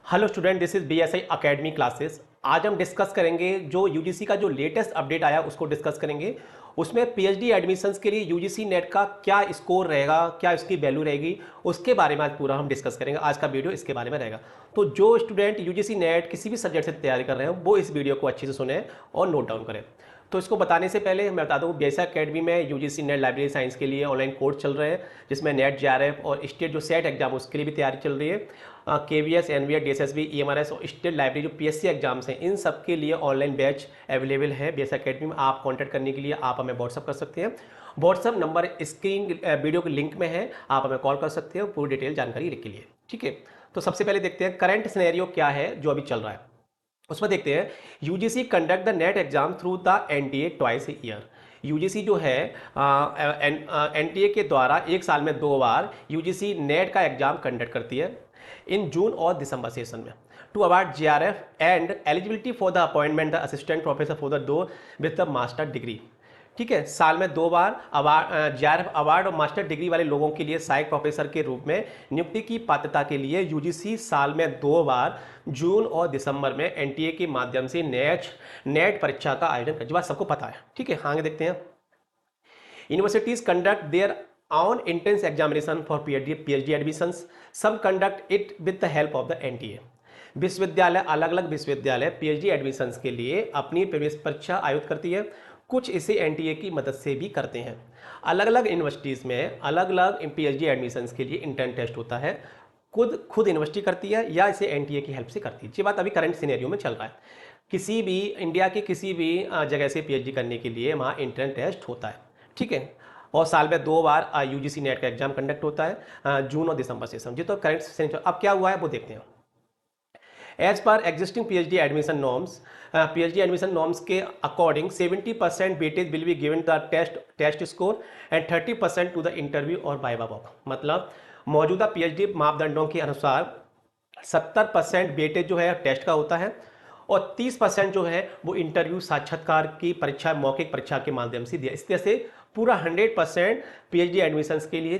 Hello student, this is BSI academy classes. आज हम discuss करेंगे जो यूजीसी का जो लेटेस्ट अपडेट आया उसको डिस्कस करेंगे। उसमें पीएचडी एडमिशन्स के लिए यूजीसी नेट का क्या स्कोर रहेगा, क्या इसकी वैल्यू रहेगी, उसके बारे में आज पूरा हम डिस्कस करेंगे। आज का वीडियो इसके बारे में रहेगा। तो जो स्टूडेंट यूजीसी नेट किसी भी सब्जेक्ट से तैयारी कर रहे हैं वो इस वीडियो को अच्छे से सुने और नोट डाउन करें। तो इसको बताने से पहले मैं बता दूं, BSI अकेडमी में यूजीसी नेट लाइब्रेरी साइंस के लिए ऑनलाइन कोर्स चल रहे हैं, जिसमें नेट JRF और स्टेट जो सेट एग्जाम उसके लिए भी तैयारी चल रही है। KVS, NVA, DSSB, EMRS और स्टेट लाइब्रेरी जो PSC एग्जाम्स हैं, इन सब के लिए ऑनलाइन बैच अवेलेबल है BSI अकेडमी में। आप कॉन्टैक्ट करने के लिए आप हमें व्हाट्सअप कर सकते हैं। व्हाट्सअप नंबर स्क्रीन वीडियो के लिंक में है, आप हमें कॉल कर सकते हैं पूरी डिटेल जानकारी के लिए। ठीक है, तो सबसे पहले देखते हैं करंट सिनेरियो क्या है जो अभी चल रहा है। उसमें देखते हैं, UGC conduct the NET exam through the NTA twice a year. UGC जो है NTA के द्वारा एक साल में 2 बार यूजीसी नेट का एग्जाम कंडक्ट करती है, इन जून और दिसंबर सेशन में, to award JRF and eligibility for the appointment the assistant professor for the those with the master degree. ठीक है, साल में 2 बार JRF अवार्ड और मास्टर डिग्री वाले लोगों के लिए सहायक प्रोफेसर के रूप में नियुक्ति की पात्रता के लिए यूजीसी साल में 2 बार जून और दिसंबर में NTA के माध्यम से नेट परीक्षा का आयोजन कर, जो बात सबको पता है। ठीक है, आगे देखते हैं। Universities conduct their own entrance examination for PhD admissions, some conduct it with the help of the NTA। विश्वविद्यालय, अलग अलग विश्वविद्यालय PhD एडमिशंस के लिए अपनी प्रवेश परीक्षा आयोजित करती है, कुछ इसे NTA की मदद से भी करते हैं। अलग अलग यूनिवर्सिटीज़ में अलग अलग PhD एडमिशंस के लिए इंटर्न टेस्ट होता है, खुद यूनिवर्सिटी करती है या इसे NTA की हेल्प से करती है। ये बात अभी करंट सिनेरियो में चल रहा है। किसी भी इंडिया के किसी भी जगह से PhD करने के लिए वहाँ इंटर्न टेस्ट होता है। ठीक है, और साल में 2 बार यूजीसी नेट का एग्जाम कंडक्ट होता है, जून और दिसंबर से समझिए। तो करंट सिनेरियो अब क्या हुआ है वो देखते हैं। As per existing PhD admission norms, PhD admission norms के according 70% weightage will be given the test score and 30% to the interview और वाइवा वॉक। मतलब मौजूदा PhD मापदंडों के अनुसार 70% वेटेज जो है टेस्ट का होता है और 30% जो है वो इंटरव्यू साक्षात्कार की परीक्षा, मौखिक परीक्षा के माध्यम से दिया। इस तरह से पूरा 100% PhD एडमिशंस के लिए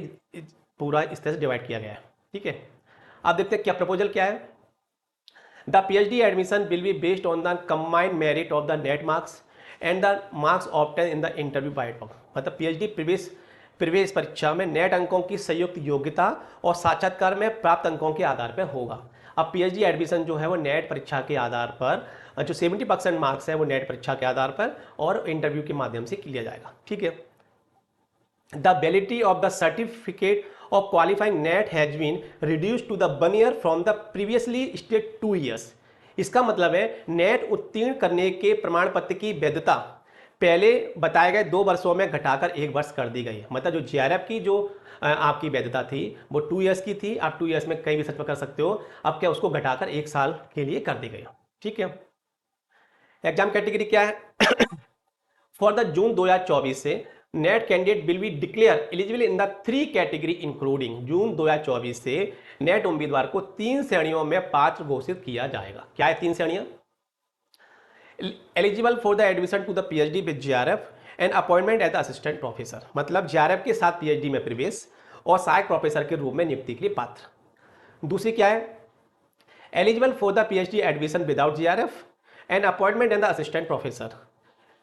पूरा इस तरह से डिवाइड किया गया है। ठीक है, अब देखते हैं क्या प्रपोजल क्या है। The PhD admission will be based on the combined merit of the net marks and the marks obtained in the interview by talk। मतलब PhD प्रवेश परीक्षा में नेट अंकों की संयुक्त योग्यता और साक्षात्कार में प्राप्त अंकों के आधार पर होगा। अब PhD एडमिशन जो है वो नेट परीक्षा के आधार पर, जो 70% मार्क्स है वो नेट परीक्षा के आधार पर और इंटरव्यू के माध्यम से लिया जाएगा। ठीक है, the validity of the certificate of qualifying net has been reduced to the 1 year from the previously stated 2 years। इसका मतलब है नेट उत्तीर्ण करने के प्रमाण पत्र की वैधता पहले बताए गए 2 वर्षों में घटाकर 1 वर्ष कर दी गई है। मतलब जो JRF की जो आपकी वैधता थी वो 2 ईयर्स की थी, आप 2 ईयर्स में कहीं भी सर्च कर सकते हो, अब क्या उसको घटाकर 1 साल के लिए कर दी गई। ठीक है, एग्जाम कैटेगरी क्या है। फॉर द जून 2024 से NET candidate will be declare eligible in the 3 category including. June 2024 से नेट उम्मीदवार को 3 श्रेणियों में पात्र घोषित किया जाएगा। क्या है 3 श्रेणियां? Eligible for the admission to the PhD with JRF and appointment as the assistant professor. मतलब JRF के साथ PhD में प्रवेश और सहायक प्रोफेसर के रूप में नियुक्ति के लिए पात्र। दूसरी क्या है? Eligible for the PhD admission without JRF and appointment as the assistant professor.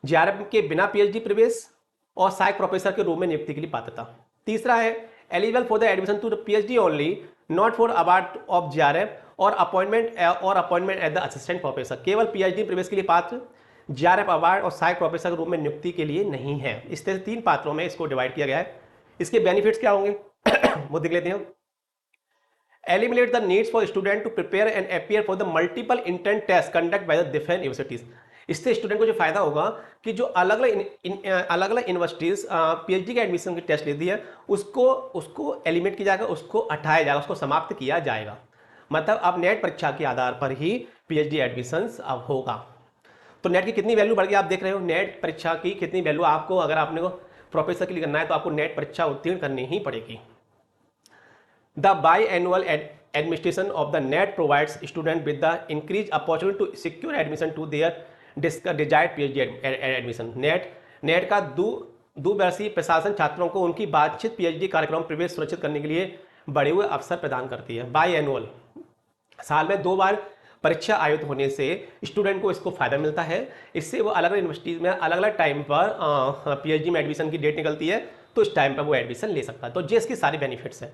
JRF के बिना PhD प्रवेश और सहायक प्रोफेसर के रूप में नियुक्ति के लिए पात्रता। तीसरा है eligible for the admission to the PhD only, not for award of JRF और appointment as the assistant professor. केवल PhD प्रवेश के लिए पात्र, JRF अवार्ड और सहायक प्रोफेसर के रूप में नियुक्ति के लिए नहीं है। इस तरह से 3 पात्रों में इसको डिवाइड किया गया है। इसके बेनिफिट्स क्या होंगे वो देख लेते हैं। Eliminate the needs for student to prepare and appear for the multiple entrance test conduct by the different universities. इससे स्टूडेंट को जो फायदा होगा कि जो अलग अलग यूनिवर्सिटीज PhD के एडमिशन की टेस्ट लेती है उसको एलिमिनेट किया जाएगा, उसको हटाया जाएगा, उसको समाप्त किया जाएगा। मतलब अब नेट परीक्षा के आधार पर ही PhD एडमिशंस अब होगा। तो नेट की कितनी वैल्यू बढ़ गई आप देख रहे हो। नेट परीक्षा की कितनी वैल्यू आपको, अगर आपने को प्रोफेसर के लिए करना है तो आपको नेट परीक्षा उत्तीर्ण करनी ही पड़ेगी। The biannual administration of the NET provides student with the increase opportunity to secure admission to their desired PhD admission. NET का दूरदर्शी प्रशासन छात्रों को उनकी वांछित PhD कार्यक्रम प्रवेश सुरक्षित करने के लिए बढ़े हुए अवसर प्रदान करती है। बाई एनुअल साल में 2 बार परीक्षा आयोजित होने से स्टूडेंट को इसको फायदा मिलता है। इससे वो अलग अलग यूनिवर्सिटीज़ में अलग अलग टाइम पर पीएचडी में एडमिशन की डेट निकलती है, तो इस टाइम पर वो एडमिशन ले सकता है। तो ये इसकी सारी बेनिफिट्स हैं।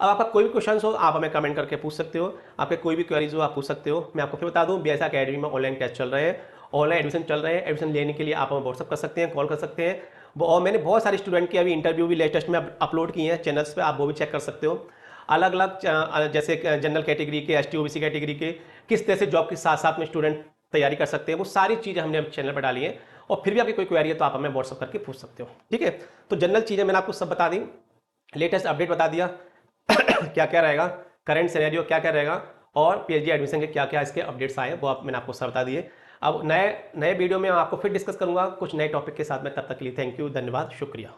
अब आपका कोई भी क्वेश्चन हो आप हमें कमेंट करके पूछ सकते हो, आपके कोई भी क्वेरीज हो आप पूछ सकते हो। मैं आपको फिर बता दूं, बीएसआई अकेडमी में ऑनलाइन टेस्ट चल रहे हैं, ऑनलाइन एडमिशन चल रहे हैं। एडमिशन लेने के लिए आप हमें व्हाट्सअप कर सकते हैं, कॉल कर सकते हैं। और मैंने बहुत सारे स्टूडेंट के अभी इंटरव्यू भी लेटेस्ट में अपलोड किए हैं चैनल्स पे, आप वो भी चेक कर सकते हो। अलग अलग जैसे जनरल कैटेगरी के, एसटी ओबीसी कैटेगरी के किस तरह से जॉब के साथ साथ में स्टूडेंट तैयारी कर सकते हैं, वो सारी चीज़ें हमने चैनल पर डाली हैं। और फिर भी आपकी कोई क्वेरी है तो आप हमें व्हाट्सअप करके पूछ सकते हो, ठीक है। तो जनरल चीज़ें मैंने आपको सब बता दी, लेटेस्ट अपडेट बता दिया क्या क्या रहेगा, करंट सिनेरियो क्या क्या रहेगा, और पीएचडी एडमिशन के क्या क्या इसके अपडेट्स आए वो मैंने आपको सब बता दिए। अब नए वीडियो में आपको फिर डिस्कस करूंगा कुछ नए टॉपिक के साथ में। तब तक के लिए थैंक यू, धन्यवाद, शुक्रिया।